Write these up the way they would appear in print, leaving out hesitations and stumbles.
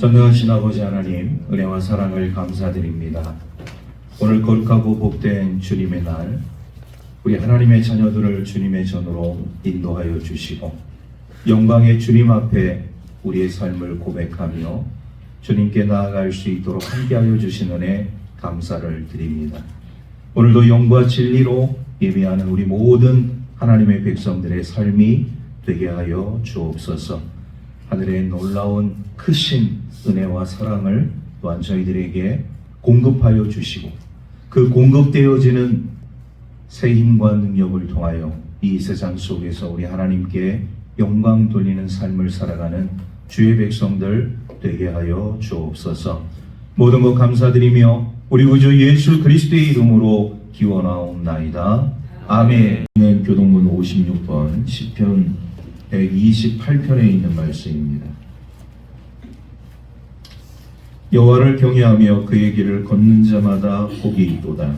전능하신 아버지 하나님, 은혜와 사랑을 감사드립니다. 오늘 거룩하고 복된 주님의 날, 우리 하나님의 자녀들을 주님의 전으로 인도하여 주시고 영광의 주님 앞에 우리의 삶을 고백하며 주님께 나아갈 수 있도록 함께하여 주신 은혜 감사를 드립니다. 오늘도 영과 진리로 예배하는 우리 모든 하나님의 백성들의 삶이 되게 하여 주옵소서. 하늘의 놀라운 크신 은혜와 사랑을 또한 저희들에게 공급하여 주시고 그 공급되어지는 새 힘과 능력을 통하여 이 세상 속에서 우리 하나님께 영광 돌리는 삶을 살아가는 주의 백성들 되게 하여 주옵소서. 모든 것 감사드리며 우리 구주 예수 그리스도의 이름으로 기원하옵나이다. 아멘. 교동문 56번 시편 128편에 있는 말씀입니다. 여호와를 경외하며 그의 길을 걷는 자마다 복이 있도다.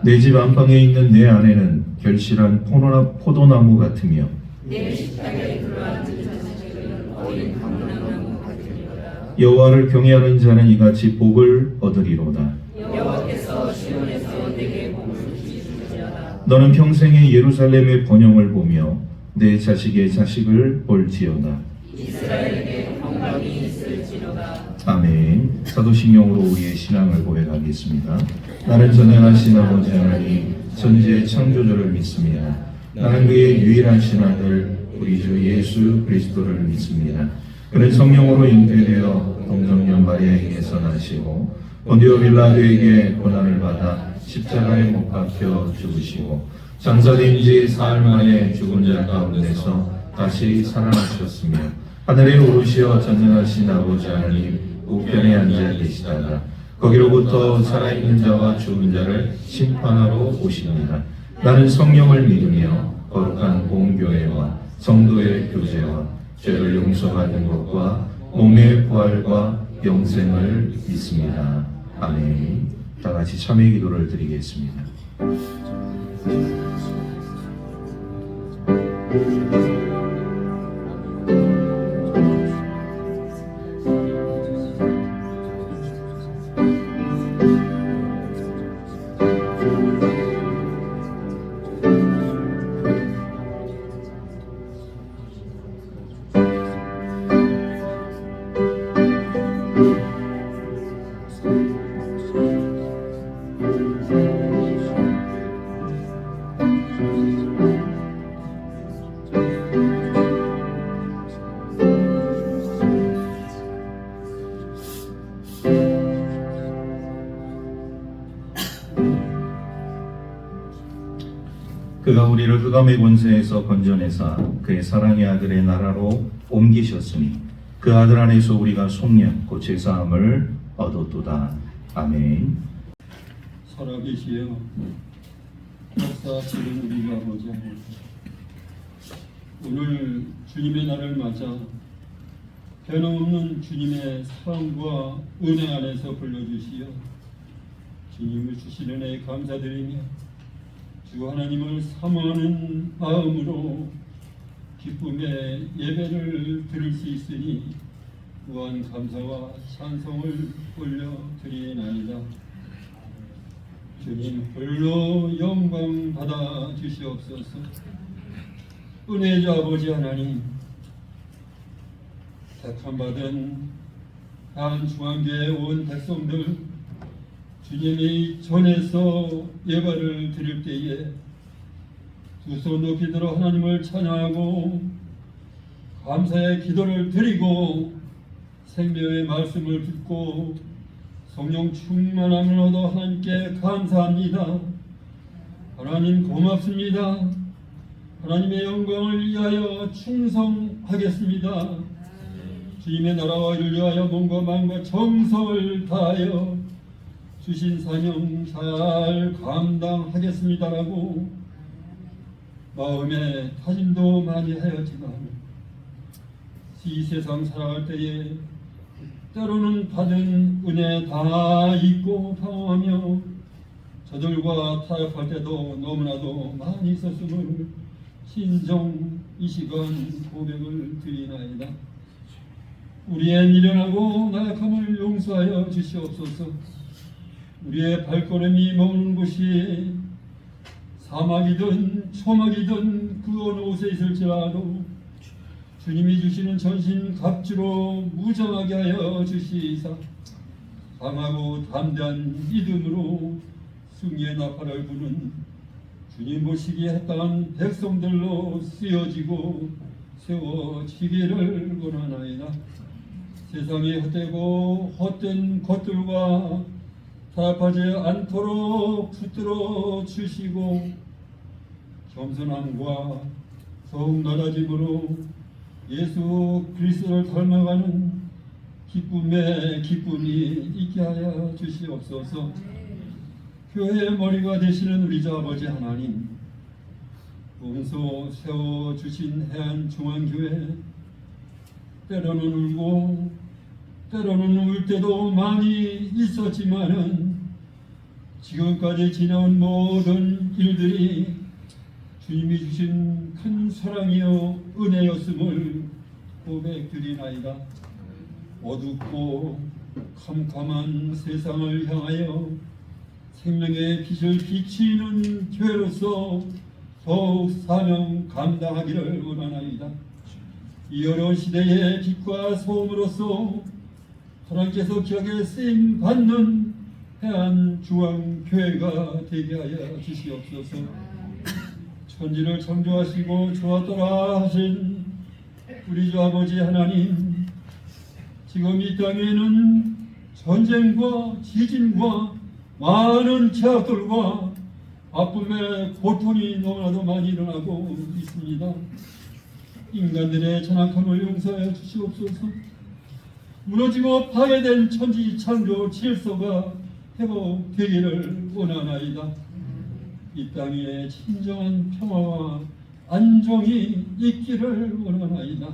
내 집 안방에 있는 내 아내는 결실한 포도나무 같으며 여호와를 경외하는 자는 이같이 복을 얻으리로다. 너는 평생에 예루살렘의 번영을 보며 내 자식의 자식을 볼지어다. 이스라엘에게 평강이 있을지로다. 아멘. 사도신경으로 우리의 신앙을 고백하겠습니다. 나는 전능하신 아버지 하나님 천지의 창조주를 믿습니다. 나는 그의 유일하신 아들 우리 주 예수 그리스도를 믿습니다. 그는 성령으로 잉태되어 동정녀 마리아에게서 나시고 본디오 빌라도에게 고난을 받아 십자가에 못 박혀 죽으시고 장사된 지 사흘 만에 죽은 자 가운데서 다시 살아나셨으며 하늘에 오르시어 전능하신 아버지 하나님 우편에 앉아 계시다가 거기로부터 살아있는 자와 죽은 자를 심판하러 오십니다. 나는 성령을 믿으며 거룩한 공교회와 성도의 교제와 죄를 용서받는 것과 몸의 부활과 영생을 믿습니다. 아멘. 다 같이 참회 기도를 드리겠습니다. 그가 우리를 흑암의 권세에서 건져내사 그의 사랑의 아들의 나라로 옮기셨으니 그 아들 안에서 우리가 속량 곧 제사함을 얻었도다. 아멘. 살아계시여 역사하시는 우리 아버지 하나님, 오늘 주님의 날을 맞아 변함없는 주님의 사랑과 은혜 안에서 불러주시어 주님을 주신 은혜에 감사드리며 주 하나님을 사모하는 마음으로 기쁨의 예배를 드릴 수 있으니 무한 감사와 찬송을 올려드리나이다. 주님 홀로 영광 받아 주시옵소서. 은혜의 아버지 하나님, 택함받은 한 중앙교회 온 백성들 주님이 전에서 예배를 드릴 때에 두 손 높이 들어 하나님을 찬양하고 감사의 기도를 드리고 생명의 말씀을 듣고 성령 충만함을 얻어 하나님께 감사합니다. 하나님 고맙습니다. 하나님의 영광을 위하여 충성하겠습니다. 주님의 나라와 이를 위하여 몸과 마음과 정성을 다하여 주신 사명 잘 감당하겠습니다라고 마음에 다짐도 많이 하였지만 이 세상 살아갈 때에 때로는 받은 은혜 다 잊고 방황하며 저들과 타협할 때도 너무나도 많이 있었음을 신정 이 시간 고백을 드리나이다. 우리의 미련하고 나약함을 용서하여 주시옵소서. 우리의 발걸음이 머무는 곳이 사막이든 초막이든 그 어느 곳에 있을지라도 주님이 주시는 전신 갑주로 무장하게 하여 주시사 강하고 담대한 믿음으로 승리의 나팔을 부는 주님 보시기에 합당한 백성들로 쓰여지고 세워지기를 원하나이다. 세상이 헛되고 헛된 것들과 타협하지 않도록 붙들어 주시고 겸손함과 더욱 낮아짐으로 예수 그리스도를 닮아가는 기쁨에 기쁨이 있게 하여 주시옵소서. 교회의 머리가 되시는 우리 주 아버지 하나님, 몸소 세워주신 해안중앙교회, 때로는 울고 때로는 울 때도 많이 있었지만은 지금까지 지나온 모든 일들이 주님이 주신 큰 사랑이요 은혜였음을 고백드리나이다. 어둡고 캄캄한 세상을 향하여 생명의 빛을 비치는 교회로서 더욱 사명 감당하기를 원하나이다. 이 어려운 시대의 빛과 소음으로서 하나님께서 기억에 쓰임 받는 해안중앙교회가 되게 하여 주시옵소서. 천지를 창조하시고 주었더라 하신 우리 주 아버지 하나님, 지금 이 땅에는 전쟁과 지진과 많은 제약들과 아픔의 고통이 너무나도 많이 일어나고 있습니다. 인간들의 전악함을 용서하여 주시옵소서. 무너지고 파괴된 천지 창조 질서가 회복되기를 원하나이다. 이 땅에 진정한 평화와 안정이 있기를 원하나이다.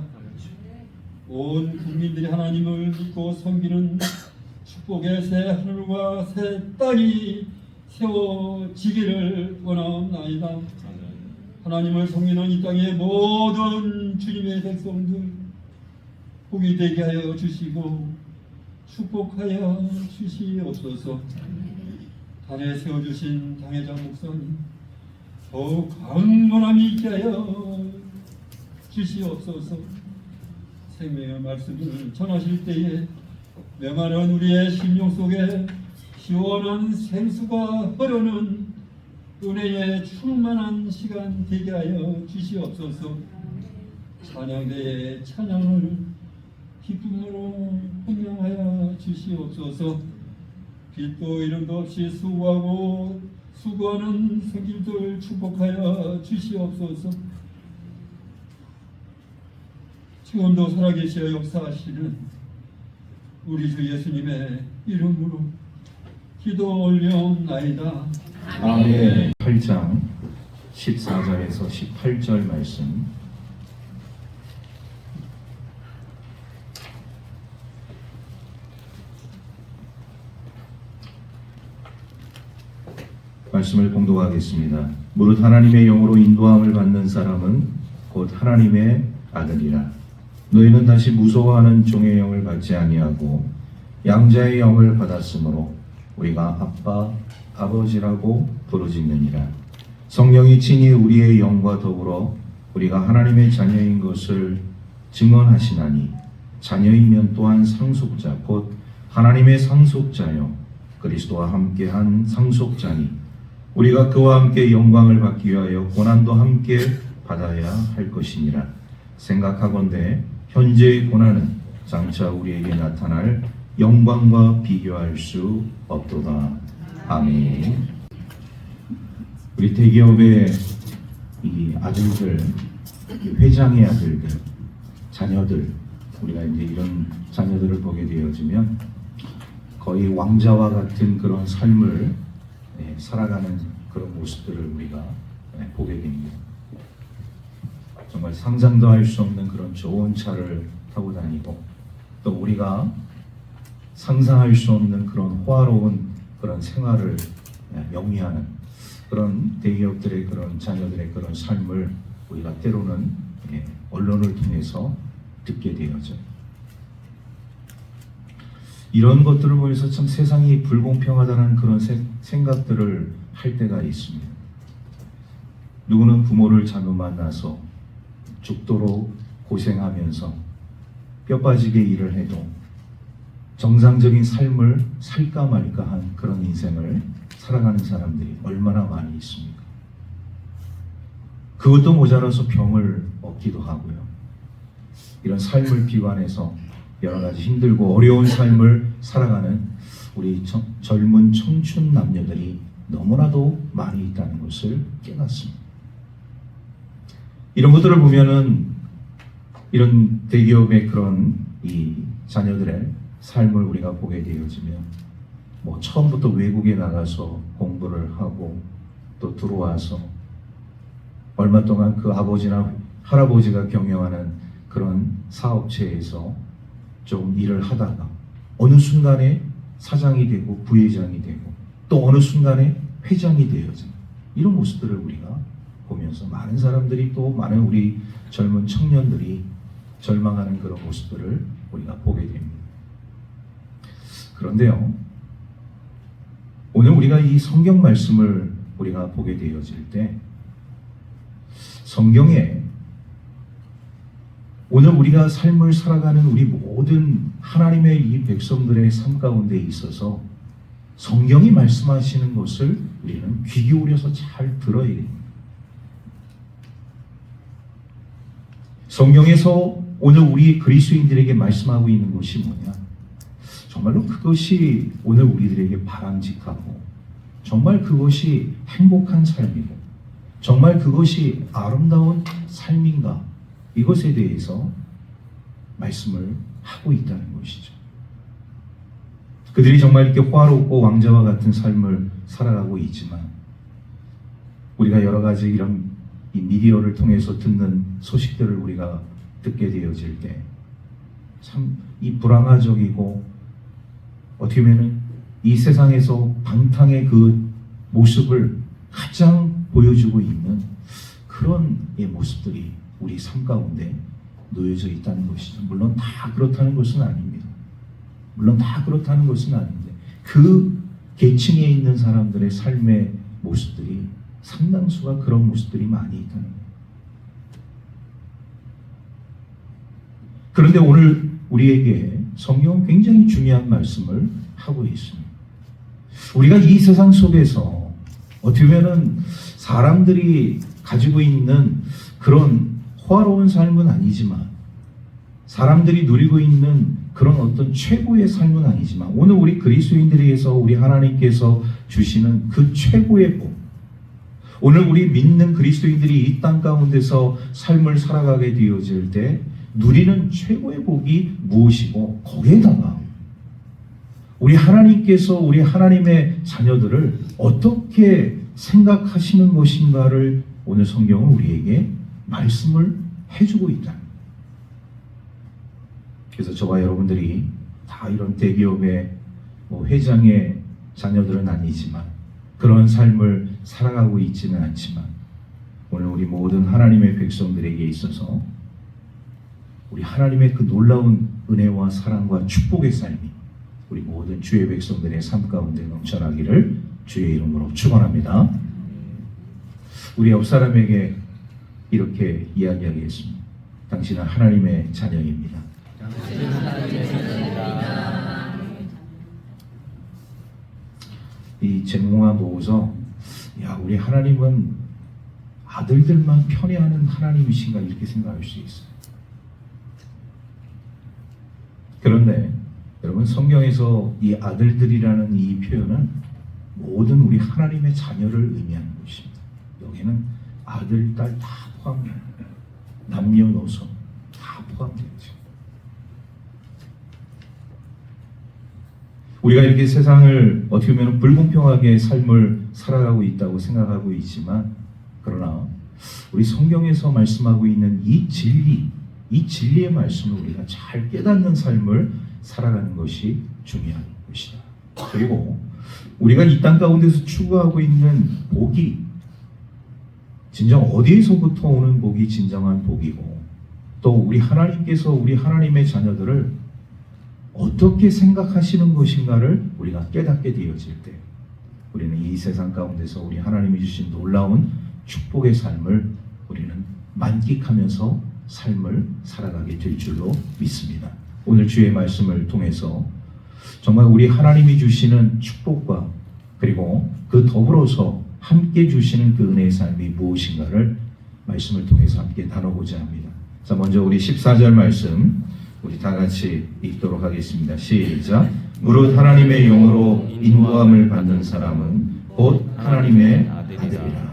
온 국민들이 하나님을 믿고 섬기는 축복의 새 하늘과 새 땅이 세워지기를 원하옵나이다. 하나님을 섬기는 이 땅의 모든 주님의 백성들 복이 되게 하여 주시고 축복하여 주시옵소서. 단에 세워주신 당회장 목사님 더욱 강건함이 있게 하여 주시옵소서. 생명의 말씀을 전하실 때에 메마른 우리의 심령 속에 시원한 생수가 흐르는 은혜의 충만한 시간 되게 하여 주시옵소서. 찬양대의 찬양을 기쁨으로 혼명하여 주시옵소서. 빛도 이름도 없이 수고하고 수고하는 성길들 축복하여 주시옵소서. 지금도 살아계시어 역사하시는 우리 주 예수님의 이름으로 기도 올려옵나이다. 아멘. 8장 14절에서 18절 말씀. 말씀을 봉독하겠습니다. 무릇 하나님의 영으로 인도함을 받는 사람은 곧 하나님의 아들이라. 너희는 다시 무서워하는 종의 영을 받지 아니하고 양자의 영을 받았으므로 우리가 아빠, 아버지라고 부르짖느니라. 성령이 친히 우리의 영과 더불어 우리가 하나님의 자녀인 것을 증언하시나니 자녀이면 또한 상속자 곧 하나님의 상속자요 그리스도와 함께한 상속자니 우리가 그와 함께 영광을 받기 위하여 고난도 함께 받아야 할 것이니라. 생각하건대 현재의 고난은 장차 우리에게 나타날 영광과 비교할 수 없도다. 아멘. 우리 대기업의 이 아들들, 회장의 아들들, 자녀들, 우리가 이제 이런 자녀들을 보게 되어지면 거의 왕자와 같은 그런 삶을 살아가는 그런 모습들을 우리가 보게 됩니다. 정말 상상도 할 수 없는 그런 좋은 차를 타고 다니고 또 우리가 상상할 수 없는 그런 호화로운 그런 생활을 영위하는 그런 대기업들의 그런 자녀들의 그런 삶을 우리가 때로는 언론을 통해서 듣게 되어져. 이런 것들을 보면서 참 세상이 불공평하다는 그런 생각들을 할 때가 있습니다. 누구는 부모를 잘못 만나서 죽도록 고생하면서 뼈 빠지게 일을 해도 정상적인 삶을 살까 말까 한 그런 인생을 살아가는 사람들이 얼마나 많이 있습니까? 그것도 모자라서 병을 얻기도 하고요. 이런 삶을 비관해서 여러 가지 힘들고 어려운 삶을 살아가는 우리 젊은 청춘 남녀들이 너무나도 많이 있다는 것을 깨닫습니다. 이런 것들을 보면은 이런 대기업의 그런 이 자녀들의 삶을 우리가 보게 되어지면 뭐 처음부터 외국에 나가서 공부를 하고 또 들어와서 얼마 동안 그 아버지나 할아버지가 경영하는 그런 사업체에서 좀 일을 하다가 어느 순간에 사장이 되고 부회장이 되고 또 어느 순간에 회장이 되어지는 이런 모습들을 우리가 보면서 많은 사람들이 또 많은 우리 젊은 청년들이 절망하는 그런 모습들을 우리가 보게 됩니다. 그런데요, 오늘 우리가 이 성경 말씀을 우리가 보게 되어질 때 성경에 오늘 우리가 삶을 살아가는 우리 모든 하나님의 이 백성들의 삶 가운데 있어서 성경이 말씀하시는 것을 우리는 귀 기울여서 잘 들어야 됩니다. 성경에서 오늘 우리 그리스도인들에게 말씀하고 있는 것이 뭐냐? 정말로 그것이 오늘 우리들에게 바람직하고 정말 그것이 행복한 삶이고 정말 그것이 아름다운 삶인가? 이것에 대해서 말씀을 하고 있다는 것이죠. 그들이 정말 이렇게 화롭고 왕자와 같은 삶을 살아가고 있지만 우리가 여러 가지 이런 이 미디어를 통해서 듣는 소식들을 우리가 듣게 되어질 때 참 이 불안하적이고 어떻게 보면 이 세상에서 방탕의 그 모습을 가장 보여주고 있는 그런 모습들이 우리 삶 가운데 놓여져 있다는 것이죠. 물론 다 그렇다는 것은 아닙니다. 물론 다 그렇다는 것은 아닌데 그 계층에 있는 사람들의 삶의 모습들이 상당수가 그런 모습들이 많이 있다는 거예요. 그런데 오늘 우리에게 성경은 굉장히 중요한 말씀을 하고 있습니다. 우리가 이 세상 속에서 어떻게 보면 사람들이 가지고 있는 그런 호화로운 삶은 아니지만 사람들이 누리고 있는 그런 어떤 최고의 삶은 아니지만 오늘 우리 그리스도인들에게서 우리 하나님께서 주시는 그 최고의 복, 오늘 우리 믿는 그리스도인들이 이 땅 가운데서 삶을 살아가게 되어질 때 누리는 최고의 복이 무엇이고 거기에다가 우리 하나님께서 우리 하나님의 자녀들을 어떻게 생각하시는 것인가를 오늘 성경은 우리에게 말씀을 해주고 있다. 그래서 저와 여러분들이 다 이런 대기업의 회장의 자녀들은 아니지만 그런 삶을 살아가고 있지는 않지만 오늘 우리 모든 하나님의 백성들에게 있어서 우리 하나님의 그 놀라운 은혜와 사랑과 축복의 삶이 우리 모든 주의 백성들의 삶 가운데 넘쳐나기를 주의 이름으로 축원합니다. 우리 옆 사람에게 이렇게 이야기하겠습니다. 당신은 하나님의 자녀입니다. 이 제목만 보고서 야, 우리 하나님은 아들들만 편애하는 하나님이신가 이렇게 생각할 수 있어요. 그런데 여러분 성경에서 이 아들들이라는 이 표현은 모든 우리 하나님의 자녀를 의미하는 것입니다. 여기는 아들, 딸 다 포함돼요. 남녀노소 다 포함되죠. 우리가 이렇게 세상을 어떻게 보면 불공평하게 삶을 살아가고 있다고 생각하고 있지만 그러나 우리 성경에서 말씀하고 있는 이 진리의 말씀을 우리가 잘 깨닫는 삶을 살아가는 것이 중요한 것이다. 그리고 우리가 이 땅 가운데서 추구하고 있는 복이 진정 어디에서부터 오는 복이 진정한 복이고, 또 우리 하나님께서 우리 하나님의 자녀들을 어떻게 생각하시는 것인가를 우리가 깨닫게 되어질 때, 우리는 이 세상 가운데서 우리 하나님이 주신 놀라운 축복의 삶을 우리는 만끽하면서 삶을 살아가게 될 줄로 믿습니다. 오늘 주의 말씀을 통해서 정말 우리 하나님이 주시는 축복과 그리고 그 더불어서 함께 주시는 그 은혜의 삶이 무엇인가를 말씀을 통해서 함께 나눠보자 합니다. 자, 먼저 우리 14절 말씀 우리 다 같이 읽도록 하겠습니다. 시작. 무릇 하나님의 영으로 인도함을 받는 사람은 곧 하나님의 아들이라.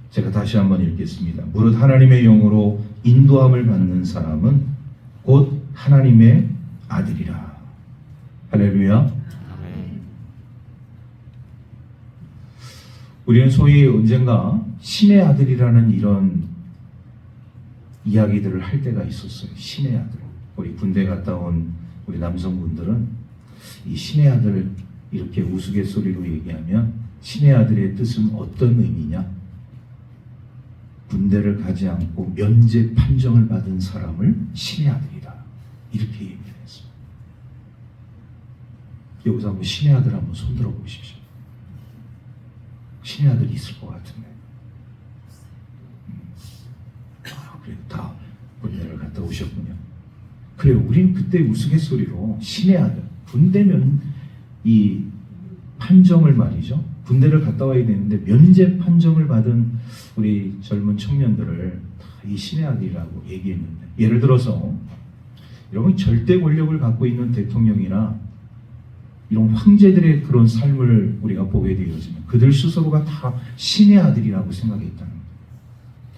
제가 다시 한번 읽겠습니다. 무릇 하나님의 영으로 인도함을 받는 사람은 곧 하나님의 아들이라. 할렐루야. 우리는 소위 언젠가 신의 아들이라는 이런 이야기들을 할 때가 있었어요. 신의 아들. 우리 군대 갔다 온 우리 남성분들은 이 신의 아들 이렇게 우스갯소리로 얘기하면 신의 아들의 뜻은 어떤 의미냐? 군대를 가지 않고 면제 판정을 받은 사람을 신의 아들이다. 이렇게 얘기를 했어요. 여기서 한번 신의 아들 한번 손들어 보십시오. 신의 아들이 있을 것 같은데. 그래도 다 군대를 갔다 오셨군요. 그래요. 우리는 그때 우스갯소리로 신의 아들, 군대면 이 판정을 말이죠. 군대를 갔다 와야 되는데 면제 판정을 받은 우리 젊은 청년들을 이 신의 아들이라고 얘기했는데, 예를 들어서 여러분 절대 권력을 갖고 있는 대통령이나 이런 황제들의 그런 삶을 우리가 보게 되어지면 그들 스스로가 다 신의 아들이라고 생각했다는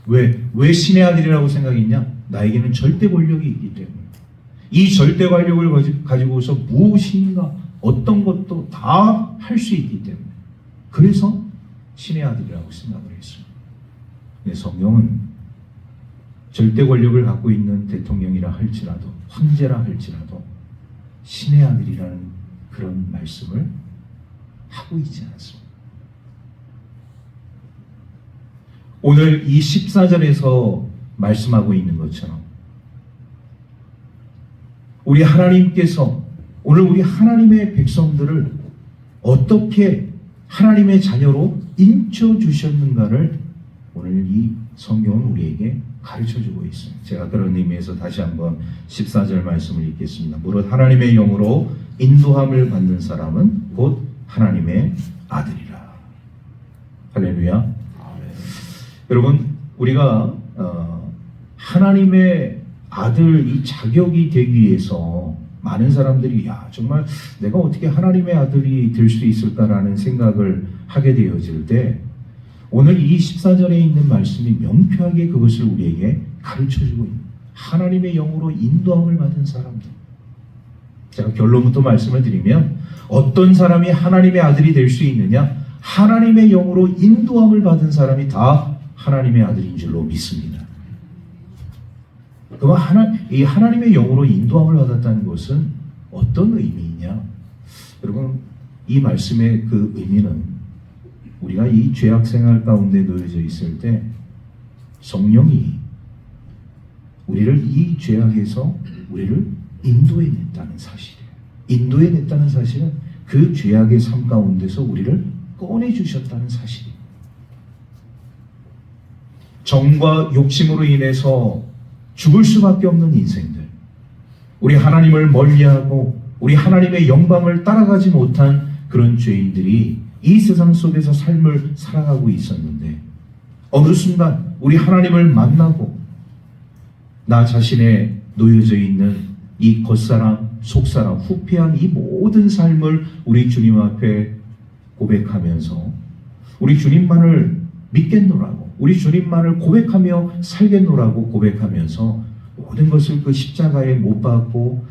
거예요. 왜 신의 아들이라고 생각했냐? 나에게는 절대 권력이 있기 때문에. 이 절대 권력을 가지고서 무엇인가 어떤 것도 다 할 수 있기 때문에. 그래서 신의 아들이라고 생각을 했습니다. 근데 성경은 절대 권력을 갖고 있는 대통령이라 할지라도 황제라 할지라도 신의 아들이라는 그런 말씀을 하고 있지 않습니다. 오늘 이 14절에서 말씀하고 있는 것처럼 우리 하나님께서 오늘 우리 하나님의 백성들을 어떻게 하나님의 자녀로 인쳐 주셨는가를 오늘 이 성경은 우리에게 가르쳐주고 있습니다. 제가 그런 의미에서 다시 한번 14절 말씀을 읽겠습니다. 무릇 하나님의 영으로 인도함을 받는 사람은 곧 하나님의 아들이라. 할렐루야. 여러분, 우리가 하나님의 아들 이 자격이 되기 위해서 많은 사람들이 정말 내가 어떻게 하나님의 아들이 될 수 있을까라는 생각을 하게 되어질 때 오늘 이 14절에 있는 말씀이 명쾌하게 그것을 우리에게 가르쳐주고 있는, 하나님의 영으로 인도함을 받은 사람들. 제가 결론부터 말씀을 드리면 어떤 사람이 하나님의 아들이 될 수 있느냐? 하나님의 영으로 인도함을 받은 사람이 다 하나님의 아들인 줄로 믿습니다. 그럼 이 하나님의 영으로 인도함을 받았다는 것은 어떤 의미이냐? 여러분, 이 말씀의 그 의미는 우리가 이 죄악 생활 가운데 놓여져 있을 때 성령이 우리를 이 죄악에서 우리를 인도해냈다는 사실이에요. 인도해냈다는 사실은 그 죄악의 삶 가운데서 우리를 꺼내주셨다는 사실이에요. 정과 욕심으로 인해서 죽을 수밖에 없는 인생들, 우리 하나님을 멀리하고 우리 하나님의 영광을 따라가지 못한 그런 죄인들이 이 세상 속에서 삶을 살아가고 있었는데 어느 순간 우리 하나님을 만나고 나 자신의 놓여져 있는 이 겉사람, 속사람, 후패한 이 모든 삶을 우리 주님 앞에 고백하면서 우리 주님만을 믿겠노라고, 우리 주님만을 고백하며 살겠노라고 고백하면서 모든 것을 그 십자가에 못 박고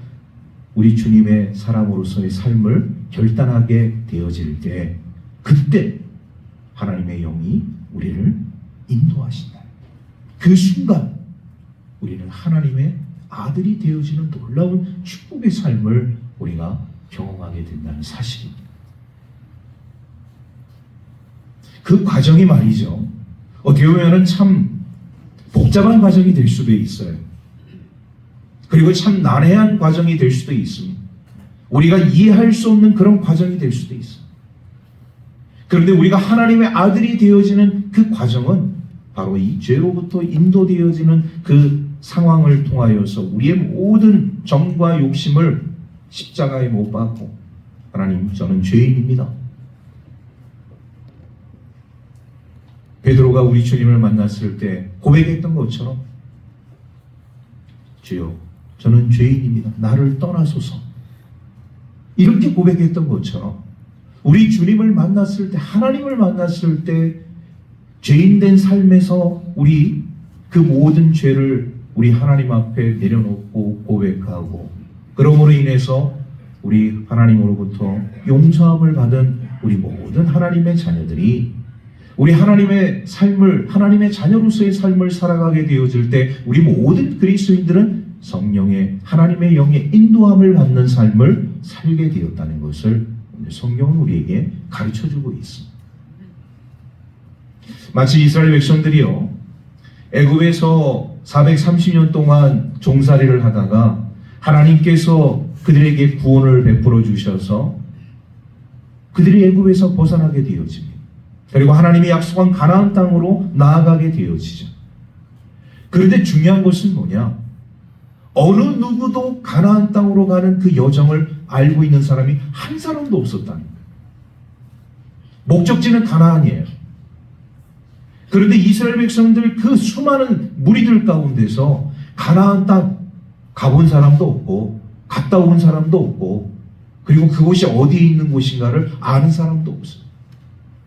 우리 주님의 사람으로서의 삶을 결단하게 되어질 때 그때 하나님의 영이 우리를 인도하신다. 그 순간 우리는 하나님의 아들이 되어지는 놀라운 축복의 삶을 우리가 경험하게 된다는 사실입니다. 그 과정이 말이죠. 어떻게 보면 참 복잡한 과정이 될 수도 있어요. 그리고 참 난해한 과정이 될 수도 있습니다. 우리가 이해할 수 없는 그런 과정이 될 수도 있어요. 그런데 우리가 하나님의 아들이 되어지는 그 과정은 바로 이 죄로부터 인도되어지는 그 상황을 통하여서 우리의 모든 정과 욕심을 십자가에 못 박고, 하나님, 저는 죄인입니다. 베드로가 우리 주님을 만났을 때 고백했던 것처럼, 주여, 저는 죄인입니다. 나를 떠나소서. 이렇게 고백했던 것처럼 우리 주님을 만났을 때, 하나님을 만났을 때 죄인된 삶에서 우리 그 모든 죄를 우리 하나님 앞에 내려놓고 고백하고, 그러므로 인해서 우리 하나님으로부터 용서함을 받은 우리 모든 하나님의 자녀들이 우리 하나님의 삶을, 하나님의 자녀로서의 삶을 살아가게 되어질 때 우리 모든 그리스도인들은 성령의, 하나님의 영의 인도함을 받는 삶을 살게 되었다는 것을 성경은 우리에게 가르쳐주고 있습니다. 마치 이스라엘 백성들이요, 애굽에서 430년 동안 종살이를 하다가 하나님께서 그들에게 구원을 베풀어 주셔서 그들이 애굽에서 벗어나게 되어집니다. 그리고 하나님이 약속한 가나안 땅으로 나아가게 되어지죠. 그런데 중요한 것은 뭐냐? 어느 누구도 가나안 땅으로 가는 그 여정을 알고 있는 사람이 한 사람도 없었다는 거예요. 목적지는 가나안이에요. 그런데 이스라엘 백성들 그 수많은 무리들 가운데서 가나안 땅 가본 사람도 없고 갔다 온 사람도 없고, 그리고 그곳이 어디에 있는 곳인가를 아는 사람도 없어요.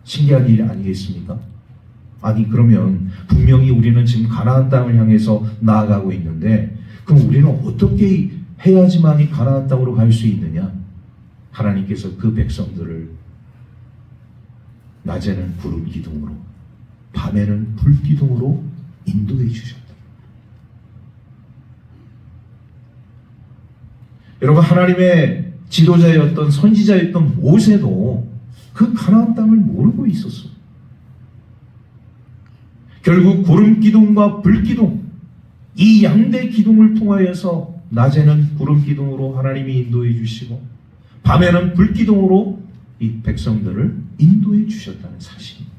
신기한 일 아니겠습니까? 아니, 그러면 분명히 우리는 지금 가나안 땅을 향해서 나아가고 있는데, 그럼 우리는 어떻게 해야지만 이 가나안 땅으로 갈 수 있느냐? 하나님께서 그 백성들을 낮에는 구름 기둥으로, 밤에는 불 기둥으로 인도해 주셨다. 여러분, 하나님의 지도자였던, 선지자였던 모세도 그 가나안 땅을 모르고 있었어요. 결국 구름 기둥과 불 기둥, 이 양대 기둥을 통하여서 낮에는 구름 기둥으로 하나님이 인도해 주시고 밤에는 불 기둥으로 이 백성들을 인도해 주셨다는 사실입니다.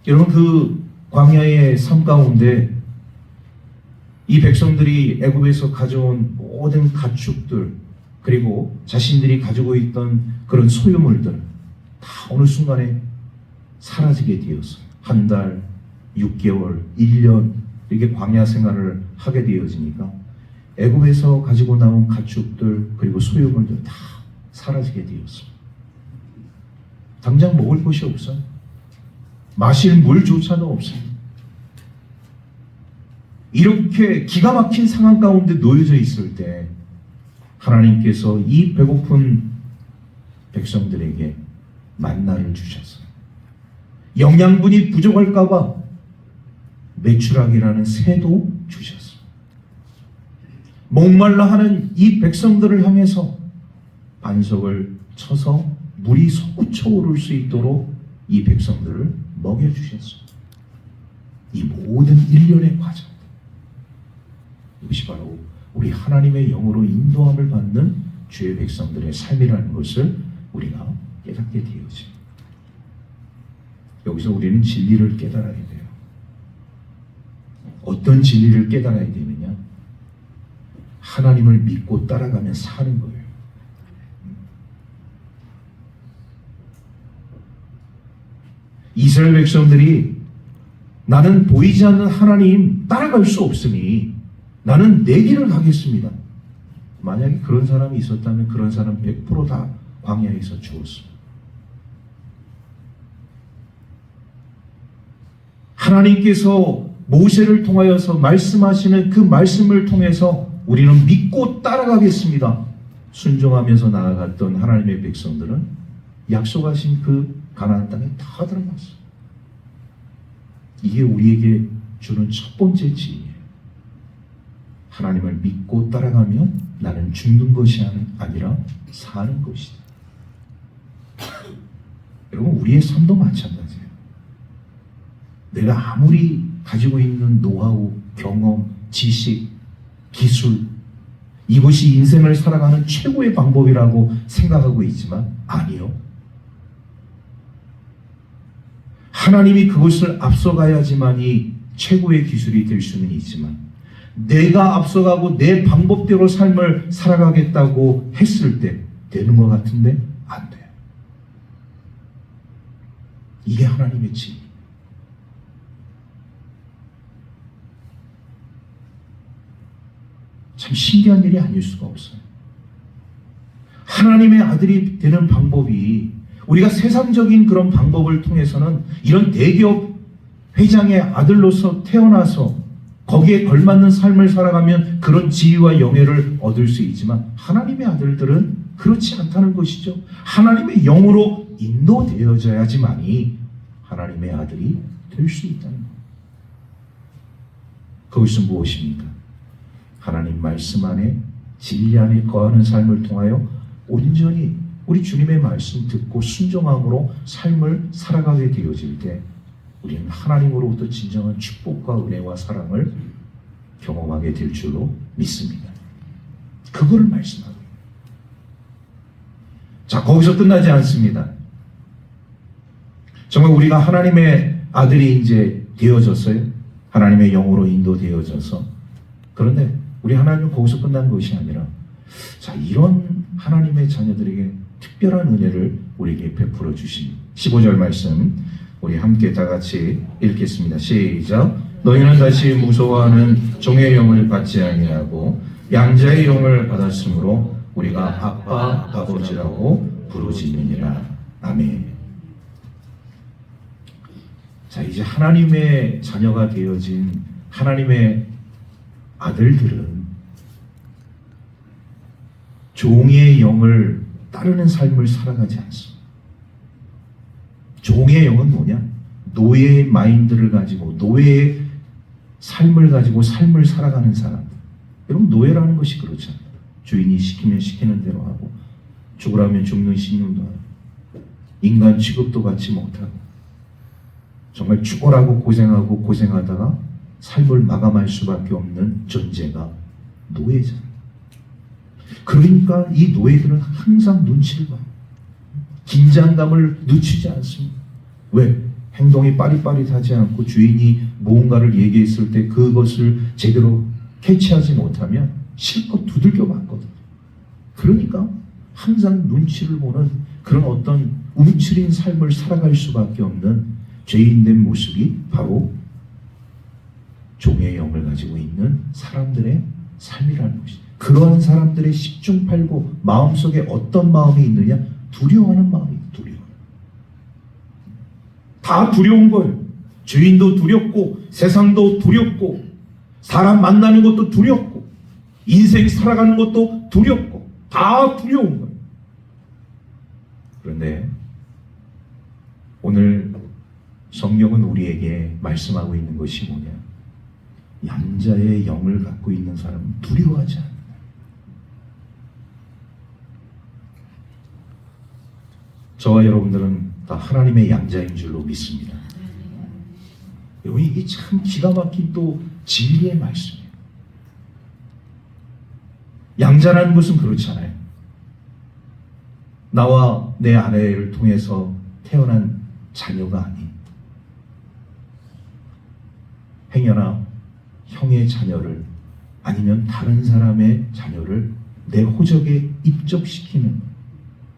여러분, 그 광야의 삶 가운데 이 백성들이 애굽에서 가져온 모든 가축들, 그리고 자신들이 가지고 있던 그런 소유물들 다 어느 순간에 사라지게 되었어요. 한 달, 6개월, 1년 이렇게 광야 생활을 하게 되어지니까 애굽에서 가지고 나온 가축들 그리고 소유물들 다 사라지게 되었어요. 당장 먹을 것이 없어요. 마실 물조차도 없습니다. 이렇게 기가 막힌 상황 가운데 놓여져 있을 때 하나님께서 이 배고픈 백성들에게 만나를 주셨어요. 영양분이 부족할까 봐 메추라기라는 새도 주셨어요. 목말라 하는 이 백성들을 향해서 반석을 쳐서 물이 솟구쳐 오를 수 있도록 이 백성들을 먹여주셨어요. 이 모든 일련의 과정, 이것이 바로 우리 하나님의 영으로 인도함을 받는 주의 백성들의 삶이라는 것을 우리가 깨닫게 되어집니다. 여기서 우리는 진리를 깨달아야 돼요. 어떤 진리를 깨달아야 되느냐? 하나님을 믿고 따라가며 사는 거예요. 이스라엘 백성들이 나는 보이지 않는 하나님 따라갈 수 없으니 나는 내 길을 가겠습니다. 만약에 그런 사람이 있었다면 그런 사람 100% 다 광야에서 죽었습니다. 하나님께서 모세를 통하여서 말씀하시는 그 말씀을 통해서 우리는 믿고 따라가겠습니다. 순종하면서 나아갔던 하나님의 백성들은 약속하신 그 가나안 땅에 다 들어갔어요. 이게 우리에게 주는 첫 번째 지혜예요. 하나님을 믿고 따라가면 나는 죽는 것이 아니라 사는 것이다. 여러분, 우리의 삶도 마찬가지예요. 내가 아무리 가지고 있는 노하우, 경험, 지식, 기술, 이것이 인생을 살아가는 최고의 방법이라고 생각하고 있지만 아니요. 하나님이 그것을 앞서가야지만이 최고의 기술이 될 수는 있지만 내가 앞서가고 내 방법대로 삶을 살아가겠다고 했을 때 되는 것 같은데 안 돼요. 이게 하나님의 진리. 참 신기한 일이 아닐 수가 없어요. 하나님의 아들이 되는 방법이 우리가 세상적인 그런 방법을 통해서는 이런 대기업 회장의 아들로서 태어나서 거기에 걸맞는 삶을 살아가면 그런 지위와 영예를 얻을 수 있지만 하나님의 아들들은 그렇지 않다는 것이죠. 하나님의 영으로 인도되어져야지만이 하나님의 아들이 될 수 있다는 것. 그것은 무엇입니까? 하나님 말씀 안에 진리 안에 거하는 삶을 통하여 온전히 우리 주님의 말씀 듣고 순종함으로 삶을 살아가게 되어질 때 우리는 하나님으로부터 진정한 축복과 은혜와 사랑을 경험하게 될 줄로 믿습니다. 그거를 말씀하고 자, 거기서 끝나지 않습니다. 정말 우리가 하나님의 아들이 이제 되어졌어요. 하나님의 영으로 인도되어져서. 그런데 우리 하나님은 거기서 끝난 것이 아니라 자, 이런 하나님의 자녀들에게 특별한 은혜를 우리에게 베풀어 주신 15절 말씀 우리 함께 다 같이 읽겠습니다. 시작. 너희는 다시 무서워하는 종의 영을 받지 아니하고 양자의 영을 받았으므로 우리가 아빠 아버지라고 부르짖느니라. 아멘. 자, 이제 하나님의 자녀가 되어진 하나님의 아들들은 종의 영을 따르는 삶을 살아가지 않습니다. 종의 영은 뭐냐? 노예의 마인드를 가지고 노예의 삶을 가지고 삶을 살아가는 사람. 여러분, 노예라는 것이 그렇잖아요. 주인이 시키면 시키는 대로 하고 죽으라면 죽는 신용도 하고 인간 취급도 받지 못하고 정말 죽어라고 고생하고 고생하다가 삶을 마감할 수밖에 없는 존재가 노예잖아요. 그러니까 이 노예들은 항상 눈치를 봐요. 긴장감을 늦추지 않습니다. 왜? 행동이 빠릿빠릿하지 않고 주인이 무언가를 얘기했을 때 그것을 제대로 캐치하지 못하면 실컷 두들겨 맞거든요. 그러니까 항상 눈치를 보는 그런 어떤 움츠린 삶을 살아갈 수밖에 없는 죄인된 모습이 바로 종의 영을 가지고 있는 사람들의 삶이라는 것이죠. 그러한 사람들의 십중팔구 마음속에 어떤 마음이 있느냐? 두려워하는 마음이 두려워요. 다 두려운 거예요. 주인도 두렵고 세상도 두렵고 사람 만나는 것도 두렵고 인생 살아가는 것도 두렵고 다 두려운 거예요. 그런데 오늘 성경은 우리에게 말씀하고 있는 것이 뭐냐? 양자의 영을 갖고 있는 사람은 두려워하지 않는다. 저와 여러분들은 다 하나님의 양자인 줄로 믿습니다. 여러분, 이게 참 기가 막힌 또 진리의 말씀이에요. 양자라는 것은 그렇잖아요. 나와 내 아내를 통해서 태어난 자녀가 아닌 행여나 형의 자녀를 아니면 다른 사람의 자녀를 내 호적에 입적시키는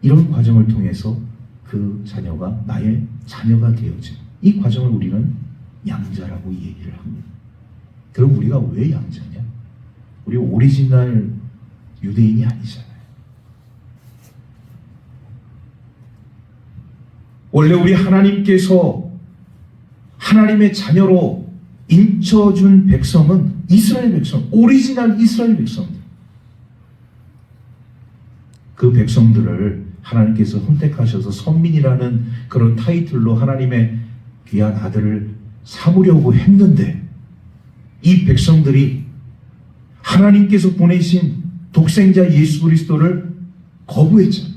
이런 과정을 통해서 그 자녀가 나의 자녀가 되어진 이 과정을 우리는 양자라고 얘기를 합니다. 그럼 우리가 왜 양자냐? 우리 오리지널 유대인이 아니잖아요. 원래 우리 하나님께서 하나님의 자녀로 인쳐준 백성은 이스라엘 백성, 오리지널 이스라엘 백성들. 그 백성들을 하나님께서 선택하셔서 선민이라는 그런 타이틀로 하나님의 귀한 아들을 삼으려고 했는데 이 백성들이 하나님께서 보내신 독생자 예수 그리스도를 거부했잖아요.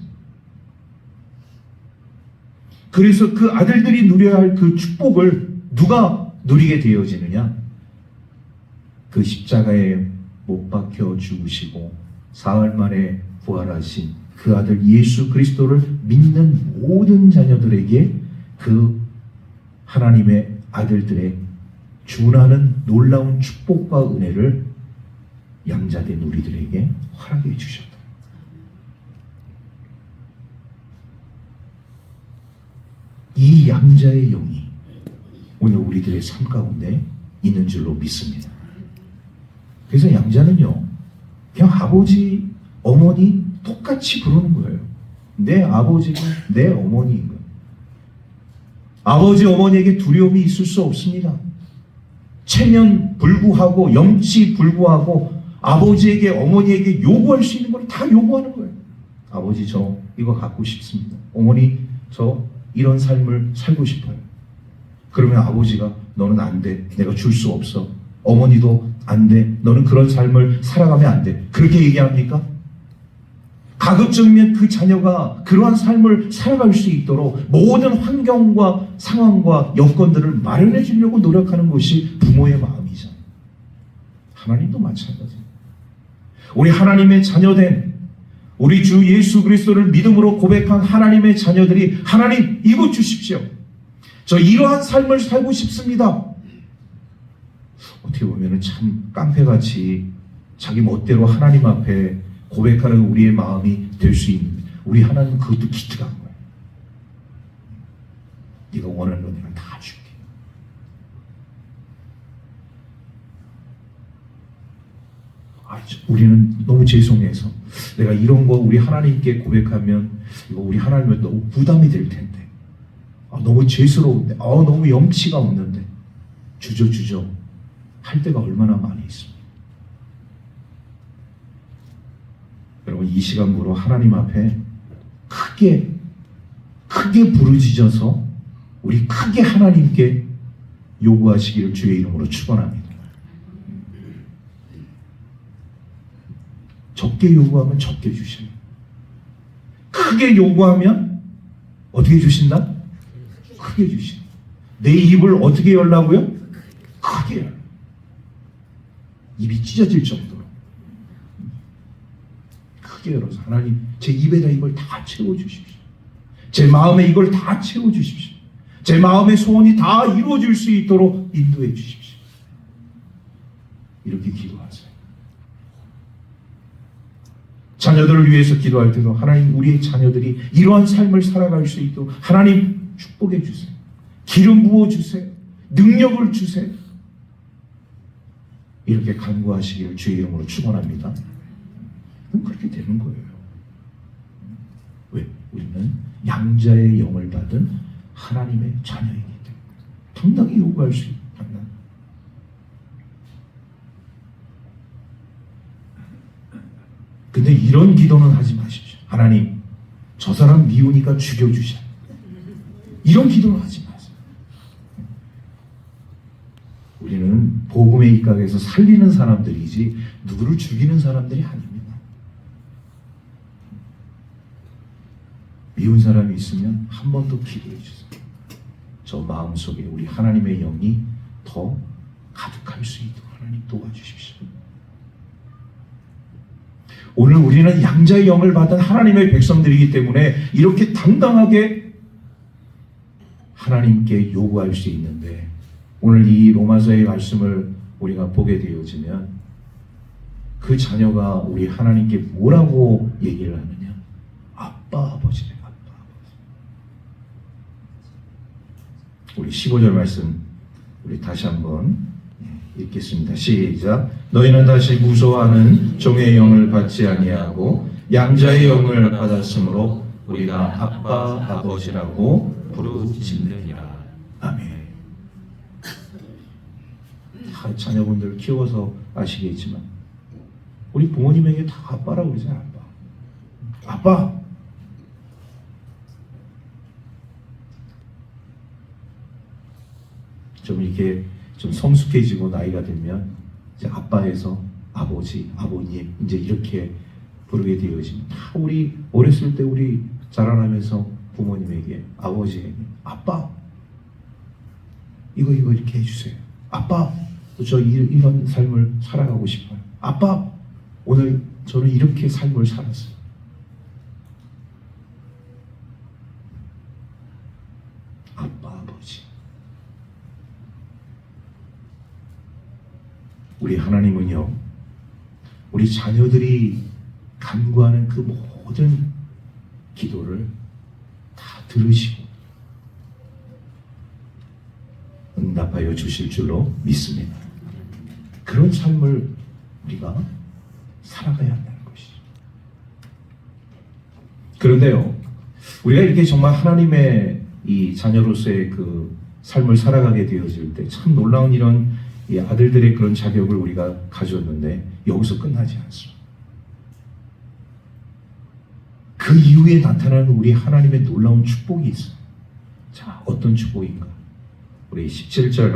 그래서 그 아들들이 누려야 할 그 축복을 누가 누리게 되어지느냐? 그 십자가에 못 박혀 죽으시고 사흘 만에 부활하신 그 아들 예수 그리스도를 믿는 모든 자녀들에게 그 하나님의 아들들의 준하는 놀라운 축복과 은혜를 양자된 우리들에게 허락해 주셨다. 이 양자의 영이 오늘 우리들의 삶 가운데 있는 줄로 믿습니다. 그래서 양자는요, 그냥 아버지, 어머니 똑같이 부르는 거예요. 내 아버지가 내 어머니인 거예요. 아버지, 어머니에게 두려움이 있을 수 없습니다. 체면 불구하고 염치 불구하고 아버지에게 어머니에게 요구할 수 있는 걸 다 요구하는 거예요. 아버지, 저 이거 갖고 싶습니다. 어머니, 저 이런 삶을 살고 싶어요. 그러면 아버지가 너는 안 돼. 내가 줄 수 없어. 어머니도 안 돼. 너는 그런 삶을 살아가면 안 돼. 그렇게 얘기합니까? 가급적이면 그 자녀가 그러한 삶을 살아갈 수 있도록 모든 환경과 상황과 여건들을 마련해 주려고 노력하는 것이 부모의 마음이잖아요. 하나님도 마찬가지예요. 우리 하나님의 자녀된 우리 주 예수 그리스도를 믿음으로 고백한 하나님의 자녀들이 하나님 이것 주십시오. 저 이러한 삶을 살고 싶습니다. 어떻게 보면 참 깡패같이 자기 멋대로 하나님 앞에 고백하는 우리의 마음이 될 수 있는데 우리 하나님은 그것도 기특한 거예요. 네가 원하는 거 내가 다 줄게. 우리는 너무 죄송해서 내가 이런 거 우리 하나님께 고백하면 이거 우리 하나님은 너무 부담이 될 텐데 너무 죄스러운데 너무 염치가 없는데 주저 할 때가 얼마나 많이 있습니다. 여러분 이 시간부로 하나님 앞에 크게 부르짖어서 우리 크게 하나님께 요구하시기를 주의 이름으로 축원합니다. 적게 요구하면 적게 주셔요. 크게 요구하면 어떻게 주신다? 크게 주신다. 내 입을 어떻게 열라고요? 크게 열라. 입이 찢어질 정도로 크게 열어서 하나님 제 입에다 이걸 다 채워주십시오. 제 마음에 이걸 다 채워주십시오. 제 마음의 소원이 다 이루어질 수 있도록 인도해 주십시오. 이렇게 기도하세요. 자녀들을 위해서 기도할 때도 하나님 우리의 자녀들이 이러한 삶을 살아갈 수 있도록 하나님 축복해 주세요. 기름 부어 주세요. 능력을 주세요. 이렇게 간구하시기를 주의 이름으로 축원합니다. 그렇게 되는 거예요. 왜? 우리는 양자의 영을 받은 하나님의 자녀이기 때문에 당당히 요구할 수 있는. 근데 이런 기도는 하지 마십시오. 하나님, 저 사람 미우니까 죽여주셔. 이런 기도는 하지 마세요. 우리는 복음에 입각해서 살리는 사람들이지 누구를 죽이는 사람들이 아닙니다. 미운 사람이 있으면 한 번 더 기도해 주세요. 저 마음속에 우리 하나님의 영이 더 가득할 수 있도록 하나님 도와주십시오. 오늘 우리는 양자의 영을 받은 하나님의 백성들이기 때문에 이렇게 당당하게 하나님께 요구할 수 있는데 오늘 이 로마서의 말씀을 우리가 보게 되어지면 그 자녀가 우리 하나님께 뭐라고 얘기를 하느냐? 아빠 아버지래. 아빠 아버지. 우리 15절 말씀 우리 다시 한번 읽겠습니다. 시작. 너희는 다시 무소하는 종의 영을 받지 아니하고 양자의 영을 받았으므로 우리가 아빠 아버지라고 부르짖느니라. 아멘. 다 자녀분들 키워서 아시겠지만 우리 부모님에게 다 아빠라고 그러잖아요. 아빠. 좀 이렇게 좀 성숙해지고 나이가 들면 이제 아빠에서 아버지, 아버님 이제 이렇게 부르게 되어지면 다 우리 어렸을 때 우리 자라나면서 부모님에게, 아버지에게, 아빠 이거 이렇게 해주세요. 아빠 저 이런 삶을 살아가고 싶어요. 아빠 오늘 저는 이렇게 삶을 살았어요. 아빠, 아버지. 우리 하나님은요, 우리 자녀들이 간구하는 그 모든 기도를 다 들으시고 응답하여 주실 줄로 믿습니다. 그런 삶을 우리가 살아가야 한다는 것이죠. 그런데요, 우리가 이렇게 정말 하나님의 이 자녀로서의 그 삶을 살아가게 되어질 때 참 놀라운 이런 이 아들들의 그런 자격을 우리가 가졌는데 여기서 끝나지 않습니다. 그 이후에 나타나는 우리 하나님의 놀라운 축복이 있어요. 자, 어떤 축복인가? 우리 17절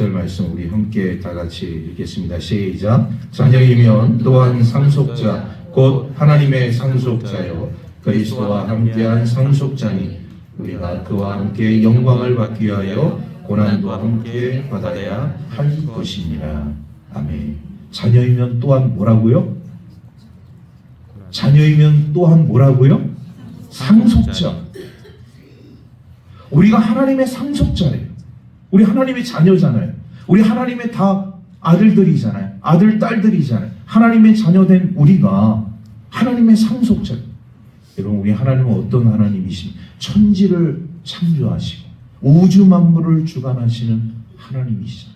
말씀 우리 함께 다 같이 읽겠습니다. 시작. 자녀이면 또한 상속자 곧 하나님의 상속자요 그리스도와 함께한 상속자니 우리가 그와 함께 영광을 받기 위하여 고난도 함께 받아야 할 것입니다. 아멘. 자녀이면 또한 뭐라고요? 자녀이면 또한 뭐라고요? 상속자. 우리가 하나님의 상속자예요. 우리 하나님의 자녀잖아요. 우리 하나님의 다 아들들이잖아요. 아들, 딸들이잖아요. 하나님의 자녀된 우리가 하나님의 상속자예요. 여러분, 우리 하나님은 어떤 하나님이십니까? 천지를 창조하시고 우주 만물을 주관하시는 하나님이시죠.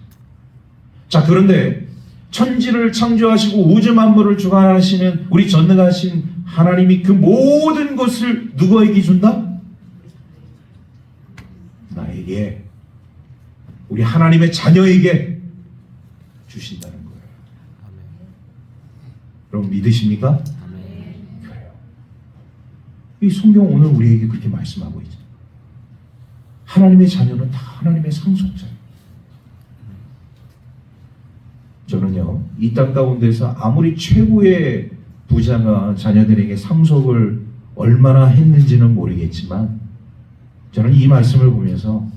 자, 그런데 천지를 창조하시고 우주 만물을 주관하시는 우리 전능하신 하나님이 그 모든 것을 누구에게 준다? 나에게, 우리 하나님의 자녀에게 주신다는 거예요. 여러분 믿으십니까? 그래요. 이 성경 오늘 우리에게 그렇게 말씀하고 있죠. 하나님의 자녀는 다 하나님의 상속자예요. 저는요, 이 땅 가운데서 아무리 최고의 부자가 자녀들에게 상속을 얼마나 했는지는 모르겠지만 저는 이 말씀을 보면서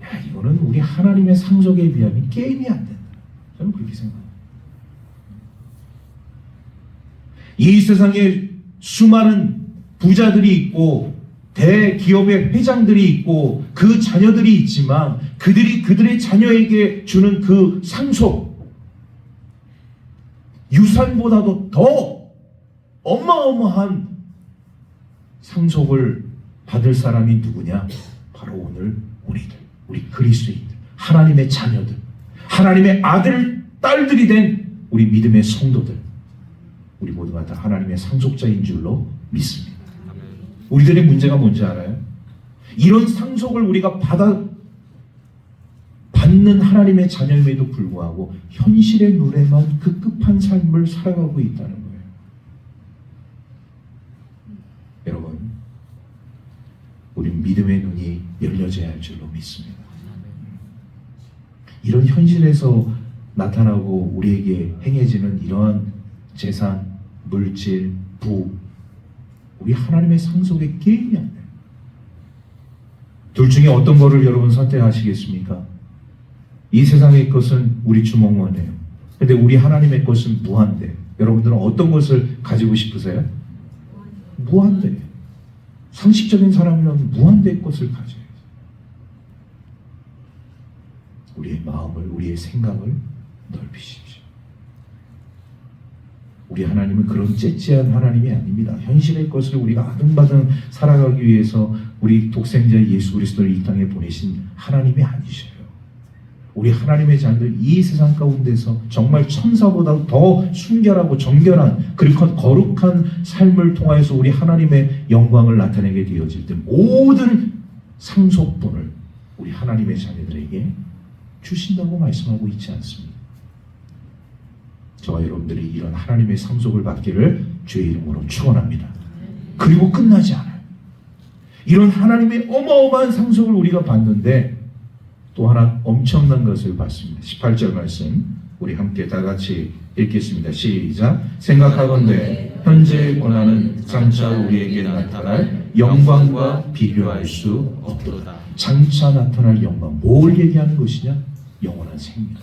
야, 이거는 우리 하나님의 상속에 비하면 게임이 안 된다. 저는 그렇게 생각합니다. 이 세상에 수많은 부자들이 있고 대기업의 회장들이 있고 그 자녀들이 있지만 그들의 자녀에게 주는 그 상속, 유산보다도 더 어마어마한 상속을 받을 사람이 누구냐? 바로 오늘 우리 그리스도인들, 하나님의 자녀들, 하나님의 아들, 딸들이 된 우리 믿음의 성도들, 우리 모두가 다 하나님의 상속자인 줄로 믿습니다. 우리들의 문제가 뭔지 알아요? 이런 상속을 우리가 받는 하나님의 자녀임에도 불구하고 현실의 눈에만 급급한 삶을 살아가고 있다는 거예요. 여러분, 우린 믿음의 눈이 열려져야 할 줄로 믿습니다. 이런 현실에서 나타나고 우리에게 행해지는 이러한 재산, 물질, 부, 우리 하나님의 상속에 게임이 안 돼요. 둘 중에 어떤 거를 여러분 선택하시겠습니까? 이 세상의 것은 우리 주먹만해요. 근데 우리 하나님의 것은 무한대. 여러분들은 어떤 것을 가지고 싶으세요? 무한대. 상식적인 사람이라면 무한대의 것을 가져야죠. 우리의 마음을, 우리의 생각을 넓히십시오. 우리 하나님은 그런 째째한 하나님이 아닙니다. 현실의 것을 우리가 아등바등 살아가기 위해서 우리 독생자 예수 그리스도를 이 땅에 보내신 하나님이 아니셔요. 우리 하나님의 자녀들 이 세상 가운데서 정말 천사보다 더 순결하고 정결한 그리고 거룩한 삶을 통하여서 우리 하나님의 영광을 나타내게 되어질 때 모든 상속분을 우리 하나님의 자녀들에게 주신다고 말씀하고 있지 않습니다. 저와 여러분들이 이런 하나님의 상속을 받기를 주의 이름으로 축원합니다. 그리고 끝나지 않아요. 이런 하나님의 어마어마한 상속을 우리가 받는데 또 하나 엄청난 것을 받습니다. 18절 말씀 우리 함께 다 같이 읽겠습니다. 시작. 생각하건대 현재의 고난은 장차 우리에게 나타날 영광과 비교할 수 없도다. 장차 나타날 영광, 뭘 얘기하는 것이냐? 영원한 생명.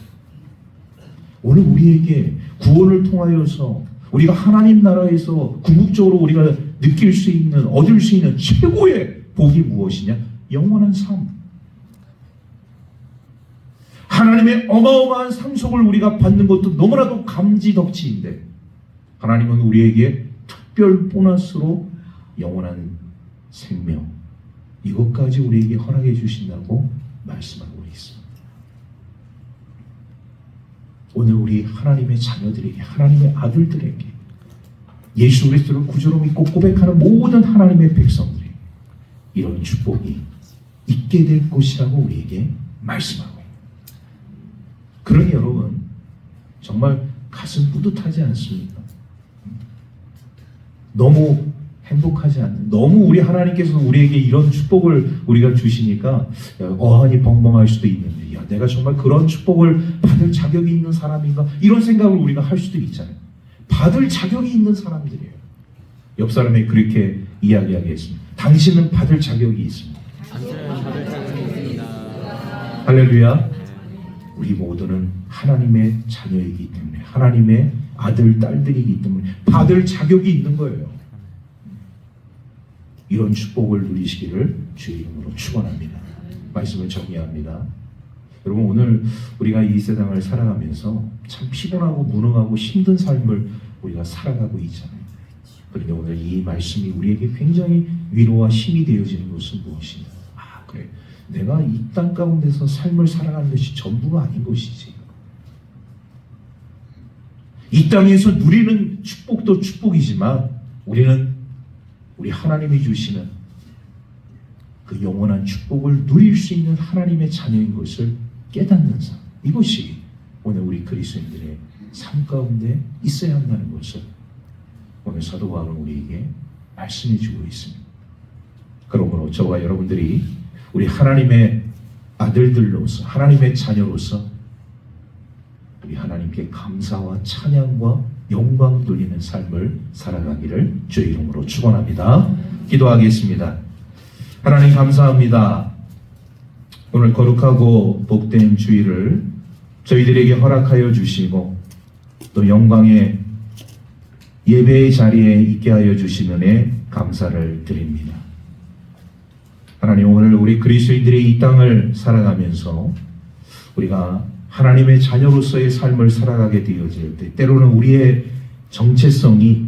오늘 우리에게 구원을 통하여서 우리가 하나님 나라에서 궁극적으로 우리가 느낄 수 있는, 얻을 수 있는 최고의 복이 무엇이냐? 영원한 삶. 하나님의 어마어마한 상속을 우리가 받는 것도 너무나도 감지덕지인데, 하나님은 우리에게 특별 보너스로 영원한 생명, 이것까지 우리에게 허락해 주신다고 말씀하고 있습니다. 오늘 우리 하나님의 자녀들에게, 하나님의 아들들에게, 예수 그리스도를 구주로 믿고 고백하는 모든 하나님의 백성들이 이런 축복이 있게 될 것이라고 우리에게 말씀하고 있습니다. 그러니 여러분, 정말 가슴 뿌듯하지 않습니까? 너무 행복하지 않는, 너무 우리 하나님께서 우리에게 이런 축복을 우리가 주시니까 어안이 벙벙할 수도 있는데, 야, 내가 정말 그런 축복을 받을 자격이 있는 사람인가? 이런 생각을 우리가 할 수도 있잖아요. 받을 자격이 있는 사람들이에요. 옆 사람이 그렇게 이야기하겠습니다. 당신은 받을 자격이 있습니다. 할렐루야. 우리 모두는 하나님의 자녀이기 때문에, 하나님의 아들, 딸들이기 때문에 받을 자격이 있는 거예요. 이런 축복을 누리시기를 주의 이름으로 축원합니다. 말씀을 정리합니다. 여러분, 오늘 우리가 이 세상을 살아가면서 참 피곤하고 무능하고 힘든 삶을 우리가 살아가고 있잖아요. 그런데 오늘 이 말씀이 우리에게 굉장히 위로와 힘이 되어지는 것은 무엇이냐? 아, 그래. 내가 이 땅 가운데서 삶을 살아가는 것이 전부가 아닌 것이지. 이 땅에서 누리는 축복도 축복이지만 우리는 우리 하나님이 주시는 그 영원한 축복을 누릴 수 있는 하나님의 자녀인 것을 깨닫는 삶, 이것이 오늘 우리 그리스도인들의 삶 가운데 있어야 한다는 것을 오늘 사도 바울은 우리에게 말씀해 주고 있습니다. 그러므로 저와 여러분들이 우리 하나님의 아들들로서, 하나님의 자녀로서 우리 하나님께 감사와 찬양과 영광 돌리는 삶을 살아가기를 주의 이름으로 축원합니다. 기도하겠습니다. 하나님 감사합니다. 오늘 거룩하고 복된 주일을 저희들에게 허락하여 주시고 또 영광의 예배의 자리에 있게 하여 주신 은혜 감사를 드립니다. 하나님, 오늘 우리 그리스도인들이 이 땅을 살아가면서 우리가 하나님의 자녀로서의 삶을 살아가게 되어질 때 때로는 우리의 정체성이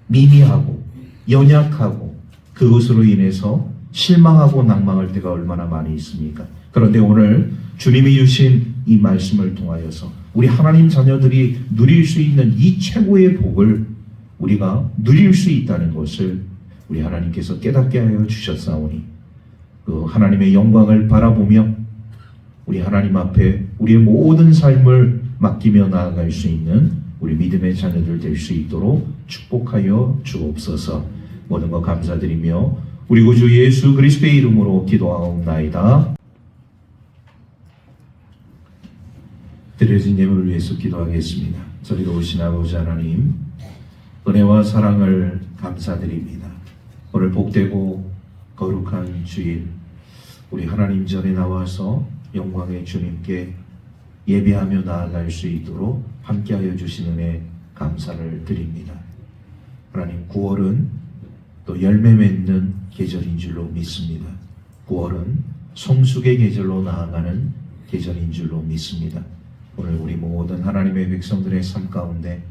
미미하고 연약하고 그것으로 인해서 실망하고 낭망할 때가 얼마나 많이 있습니까? 그런데 오늘 주님이 주신 이 말씀을 통하여서 우리 하나님 자녀들이 누릴 수 있는 이 최고의 복을 우리가 누릴 수 있다는 것을 우리 하나님께서 깨닫게 하여 주셨사오니 그 하나님의 영광을 바라보며 우리 하나님 앞에 우리의 모든 삶을 맡기며 나아갈 수 있는 우리 믿음의 자녀들 될 수 있도록 축복하여 주옵소서. 모든 것 감사드리며 우리 구주 예수 그리스도의 이름으로 기도하옵나이다. 드려진 예물을 위해서 기도하겠습니다. 저리로 오신 아버지 하나님, 은혜와 사랑을 감사드립니다. 오늘 복되고 거룩한 주일, 우리 하나님 전에 나와서 영광의 주님께 예배하며 나아갈 수 있도록 함께하여 주신 은혜 감사를 드립니다. 하나님, 9월은 또 열매 맺는 계절인 줄로 믿습니다. 9월은 성숙의 계절로 나아가는 계절인 줄로 믿습니다. 오늘 우리 모든 하나님의 백성들의 삶 가운데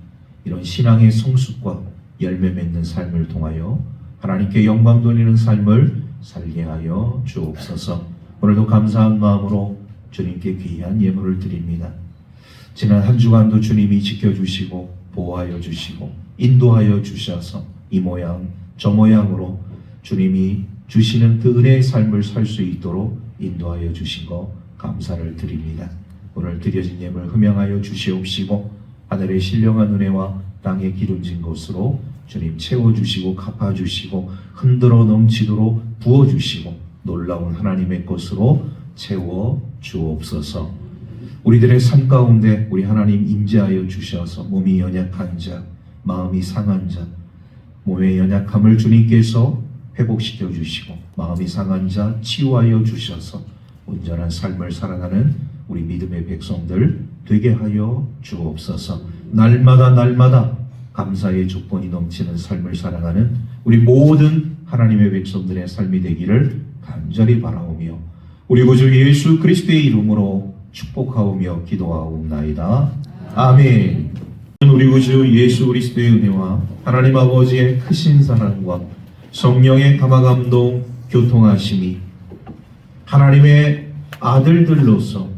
이런 신앙의 성숙과 열매 맺는 삶을 통하여 하나님께 영광 돌리는 삶을 살게 하여 주옵소서. 오늘도 감사한 마음으로 주님께 귀한 예물을 드립니다. 지난 한 주간도 주님이 지켜주시고 보호하여 주시고 인도하여 주셔서 이 모양 저 모양으로 주님이 주시는 그 은혜의 삶을 살 수 있도록 인도하여 주신 거 감사를 드립니다. 오늘 드려진 예물 흠양하여 주시옵시고 하늘의 신령한 은혜와 땅에 기름진 것으로 주님 채워주시고 갚아주시고 흔들어 넘치도록 부어주시고 놀라운 하나님의 것으로 채워 주옵소서. 우리들의 삶 가운데 우리 하나님 임재하여 주셔서 몸이 연약한 자, 마음이 상한 자, 몸의 연약함을 주님께서 회복시켜 주시고 마음이 상한 자 치유하여 주셔서 온전한 삶을 살아가는 우리 믿음의 백성들 되게 하여 주옵소서. 날마다 감사의 조건이 넘치는 삶을 살아가는 우리 모든 하나님의 백성들의 삶이 되기를 간절히 바라오며 우리 구주 예수 그리스도의 이름으로 축복하오며 기도하옵나이다. 아멘. 우리 구주 예수 그리스도의 은혜와 하나님 아버지의 크신 사랑과 성령의 감화감동 교통하심이 하나님의 아들들로서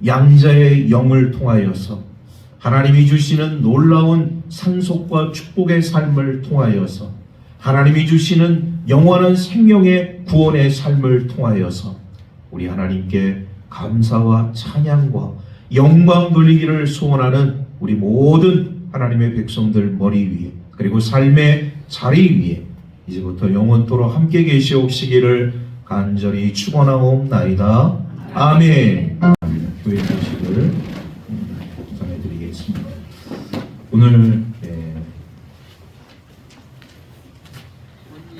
양자의 영을 통하여서 하나님이 주시는 놀라운 상속과 축복의 삶을 통하여서 하나님이 주시는 영원한 생명의 구원의 삶을 통하여서 우리 하나님께 감사와 찬양과 영광 돌리기를 소원하는 우리 모든 하나님의 백성들 머리 위에 그리고 삶의 자리 위에 이제부터 영원토록 함께 계시옵시기를 간절히 축원하옵나이다. 아멘. 교회 소식을 전해드리겠습니다. 오늘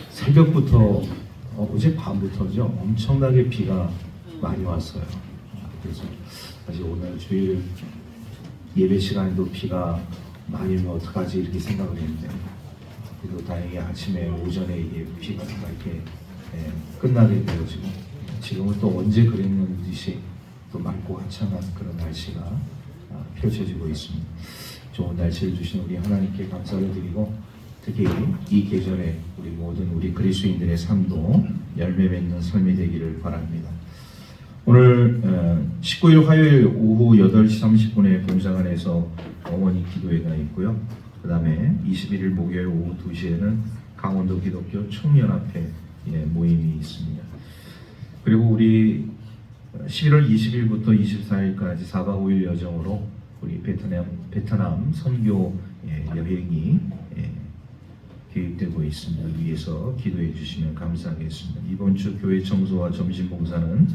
새벽부터 어제 밤부터죠. 엄청나게 비가 많이 왔어요. 그래서 사실 오늘 주일 예배 시간에도 비가 많이 오면 어떡하지 이렇게 생각을 했는데 그래도 다행히 아침에 오전에 이게 비가 이렇게 끝나게 되어지고 지금은 또 언제 그랬는지 또 맑고 화창한 그런 날씨가 펼쳐지고 있습니다. 좋은 날씨를 주신 우리 하나님께 감사를 드리고 특히 이 계절에 우리 모든 우리 그리스도인들의 삶도 열매 맺는 삶이 되기를 바랍니다. 오늘 19일 화요일 오후 8시 30분에 본상 안에서 어머니 기도회가 있고요. 그 다음에 21일 목요일 오후 2시에는 강원도 기독교 총연합회 모임이 있습니다. 그리고 우리 11월 20일부터 24일까지 4박 5일 여정으로 우리 베트남 선교 여행이 계획되고 있습니다. 위에서 기도해 주시면 감사하겠습니다. 이번 주 교회 청소와 점심 봉사는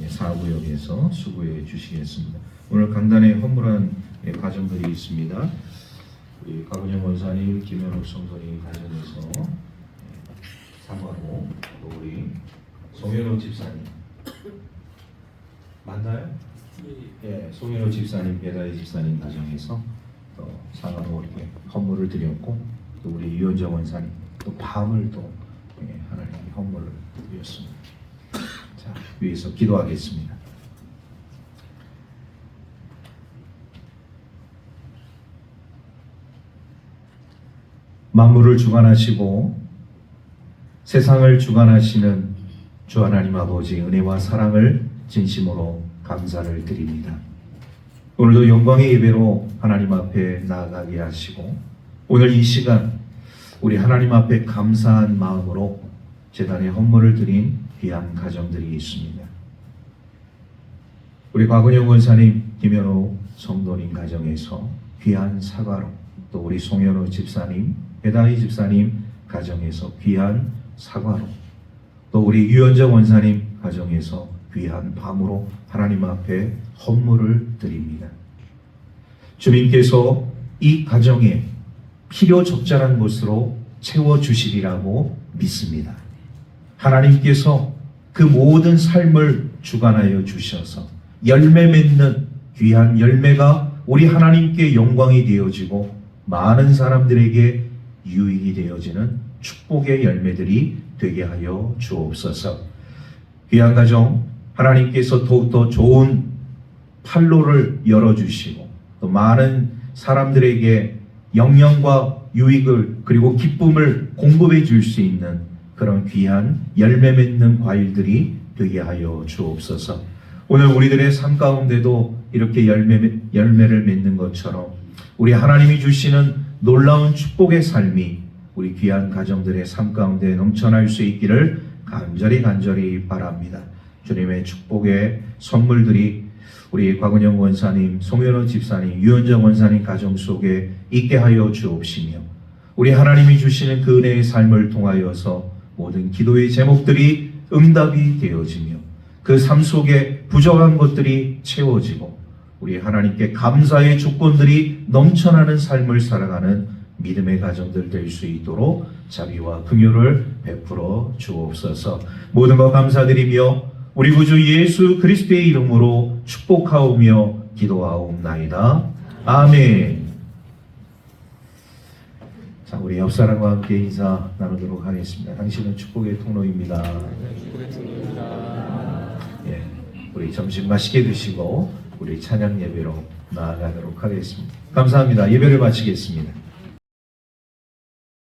사구역에서 수고해 주시겠습니다. 오늘 강단에 헌물한 가정들이 있습니다. 우리 박은영 원사님, 김현욱 성도님 가정에서 사과로 또 우리 송현호 집사님 맞나요? 예, 송현호 집사님, 배다희 집사님 가정에서 또 사과로 이렇게 헌물을 드렸고 또 우리 유현정 원사님 또 밤을 또 하나님께 헌물을 드렸습니다. 자, 위에서 기도하겠습니다. 만물을 주관하시고 세상을 주관하시는 주 하나님 아버지 은혜와 사랑을 진심으로 감사를 드립니다. 오늘도 영광의 예배로 하나님 앞에 나아가게 하시고 오늘 이 시간 우리 하나님 앞에 감사한 마음으로 제단에 헌물을 드린 귀한 가정들이 있습니다. 우리 곽은영 원사님, 김현호 성도님 가정에서 귀한 사과로 또 우리 송현호 집사님, 배다희 집사님 가정에서 귀한 사과로 또 우리 유현정 원사님 가정에서 귀한 밤으로 하나님 앞에 헌물을 드립니다. 주님께서 이 가정에 필요 적절한 것으로 채워주시리라고 믿습니다. 하나님께서 그 모든 삶을 주관하여 주셔서 열매 맺는 귀한 열매가 우리 하나님께 영광이 되어지고 많은 사람들에게 유익이 되어지는 축복의 열매들이 되게 하여 주옵소서. 귀한 가정 하나님께서 더욱더 좋은 판로를 열어주시고 또 많은 사람들에게 영양과 유익을 그리고 기쁨을 공급해 줄 수 있는 그런 귀한 열매 맺는 과일들이 되게 하여 주옵소서. 오늘 우리들의 삶 가운데도 이렇게 열매를 맺는 것처럼 우리 하나님이 주시는 놀라운 축복의 삶이 우리 귀한 가정들의 삶 가운데 넘쳐날 수 있기를 간절히 바랍니다. 주님의 축복의 선물들이 우리 곽은영 원사님, 송현호 집사님, 유현정 원사님 가정 속에 있게 하여 주옵시며 우리 하나님이 주시는 그 은혜의 삶을 통하여서 모든 기도의 제목들이 응답이 되어지며 그 삶 속에 부족한 것들이 채워지고 우리 하나님께 감사의 조건들이 넘쳐나는 삶을 살아가는 믿음의 가정들 될 수 있도록 자비와 긍휼을 베풀어 주옵소서. 모든 것 감사드리며 우리 구주 예수 그리스도의 이름으로 축복하오며 기도하옵나이다. 아멘. 자, 우리 옆 사람과 함께 인사 나누도록 하겠습니다. 당신은 축복의 통로입니다. 예, 우리 점심 맛있게 드시고 우리 찬양 예배로 나아가도록 하겠습니다. 감사합니다. 예배를 마치겠습니다.